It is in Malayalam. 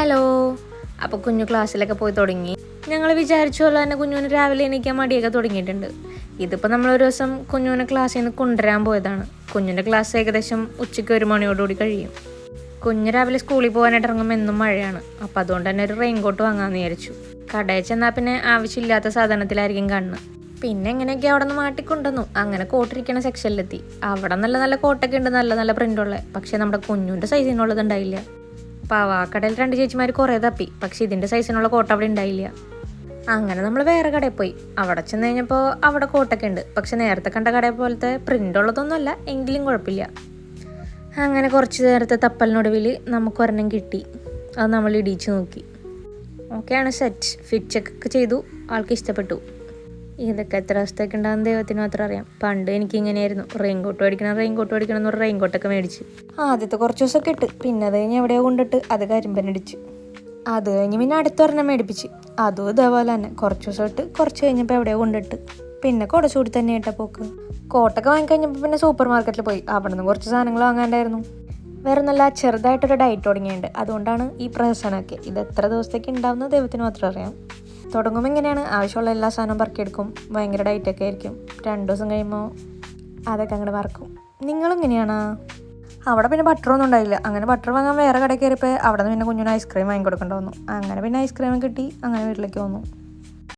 ഹലോ. അപ്പോൾ കുഞ്ഞു ക്ലാസ്സിലൊക്കെ പോയി തുടങ്ങി. ഞങ്ങൾ വിചാരിച്ച പോലെ തന്നെ കുഞ്ഞുവിന് രാവിലെ എണീക്കാൻ മടിയൊക്കെ തുടങ്ങിയിട്ടുണ്ട്. ഇതിപ്പോൾ നമ്മളൊരു ദിവസം കുഞ്ഞുവിനെ ക്ലാസ്സിൽ നിന്ന് കൊണ്ടുവരാൻ പോയതാണ്. കുഞ്ഞിൻ്റെ ക്ലാസ് ഏകദേശം ഉച്ചയ്ക്ക് 1 മണിയോടുകൂടി കഴിയും. കുഞ്ഞ് രാവിലെ സ്കൂളിൽ പോകാനായിട്ട് ഇറങ്ങുമ്പോൾ എന്നും മഴയാണ്. അപ്പോൾ അതുകൊണ്ട് തന്നെ ഒരു റെയിൻകോട്ട് വാങ്ങാമെന്ന് വിചാരിച്ചു. കടയിൽ ചെന്നാൽ പിന്നെ ആവശ്യമില്ലാത്ത സാധനത്തിലായിരിക്കും കണ്ണ്. പിന്നെ എങ്ങനെയൊക്കെ അവിടെ നിന്ന് മാട്ടിക്കൊണ്ടുവന്നു. അങ്ങനെ കോട്ടിരിക്കണ സെക്ഷനിലെത്തി. അവിടെ നല്ല നല്ല കോട്ടൊക്കെ ഉണ്ട്, നല്ല നല്ല പ്രിൻ്റുള്ള. പക്ഷേ നമ്മുടെ കുഞ്ഞുവിൻ്റെ സൈസിനുള്ളത് ഉണ്ടായില്ല. അപ്പോൾ ആ കടയിൽ 2 ചേച്ചിമാർ കുറേ തപ്പി, പക്ഷേ ഇതിൻ്റെ സൈസിനുള്ള കോട്ട അവിടെ ഉണ്ടായില്ല. അങ്ങനെ നമ്മൾ വേറെ കടയിൽ പോയി. അവിടെ ചെന്ന് കഴിഞ്ഞപ്പോൾ അവിടെ കോട്ടൊക്കെ ഉണ്ട്, പക്ഷെ നേരത്തെ കണ്ട കടയെ പോലത്തെ പ്രിൻ്റ് ഉള്ളതൊന്നുമല്ല, എങ്കിലും കുഴപ്പമില്ല. അങ്ങനെ കുറച്ച് നേരത്തെ തപ്പലിനൊടുവിൽ നമുക്കൊരെണ്ണം കിട്ടി. അത് നമ്മൾ ഇടിച്ച് നോക്കി. ഓക്കെയാണ്, സെറ്റ്. ഫിറ്റ് ചെക്കൊക്കെ ചെയ്തു. ആൾക്ക് ഇഷ്ടപ്പെട്ടു. ഇതൊക്കെ എത്ര ദിവസത്തേക്ക് ഉണ്ടാകുന്ന ദൈവത്തിന് മാത്രം അറിയാം. പണ്ട് എനിക്ക് ഇങ്ങനെയായിരുന്നു, റെയിൻകോട്ട് മേടിക്കണം എന്ന് പറഞ്ഞ റെയിൻകോട്ടൊക്കെ മേടിച്ച് ആദ്യത്തെ കുറച്ച് ദിവസമൊക്കെ ഇട്ട്, പിന്നെ അത് കഴിഞ്ഞ് എവിടെയോ കൊണ്ടിട്ട് അത് കരിമ്പനടിച്ച്. അത് കഴിഞ്ഞ് പിന്നെ അടുത്തൊരെണ്ണം മേടിപ്പിച്ച്. അതും ഇതേപോലെ തന്നെ കുറച്ച് ദിവസം ഇട്ട്, കുറച്ച് കഴിഞ്ഞപ്പോൾ എവിടെയോ കൊണ്ടിട്ട്, പിന്നെ കുറച്ചുകൂടി തന്നെ ഇട്ട പോക്ക്. കോട്ടൊക്കെ വാങ്ങിക്കഴിഞ്ഞപ്പോൾ പിന്നെ സൂപ്പർ മാർക്കറ്റിൽ പോയി. അവിടെ നിന്ന് കുറച്ച് സാധനങ്ങൾ വാങ്ങാണ്ടായിരുന്നു. വേറെ നല്ല ചെറുതായിട്ടൊരു ഡയറ്റ് തുടങ്ങിയിട്ടുണ്ട്. അതുകൊണ്ടാണ് ഈ പ്രഹസനമൊക്കെ. ഇത് എത്ര ദിവസത്തേക്ക് ഉണ്ടാവുന്ന ദൈവത്തിന് മാത്രം അറിയാം. തുടങ്ങുമ്പോൾ എങ്ങനെയാണ്, ആവശ്യമുള്ള എല്ലാ സാധനവും പറക്കിയെടുക്കും. ഭയങ്കര ഡയറ്റൊക്കെ ആയിരിക്കും. 2 ദിവസം കഴിയുമ്പോൾ അതൊക്കെ അങ്ങോട്ട് മറക്കും. നിങ്ങളിങ്ങനെയാണ്? അവിടെ പിന്നെ ബട്ടറൊന്നും ഉണ്ടായില്ല. അങ്ങനെ ബട്ടർ വാങ്ങാൻ വേറെ കടയിൽ കയറിയപ്പോൾ അവിടെ നിന്ന് പിന്നെ കുഞ്ഞിന് ഐസ്ക്രീം വാങ്ങിക്കൊടുക്കേണ്ടി വന്നു. അങ്ങനെ പിന്നെ ഐസ്ക്രീം കിട്ടി. അങ്ങനെ വീട്ടിലേക്ക് വന്നു.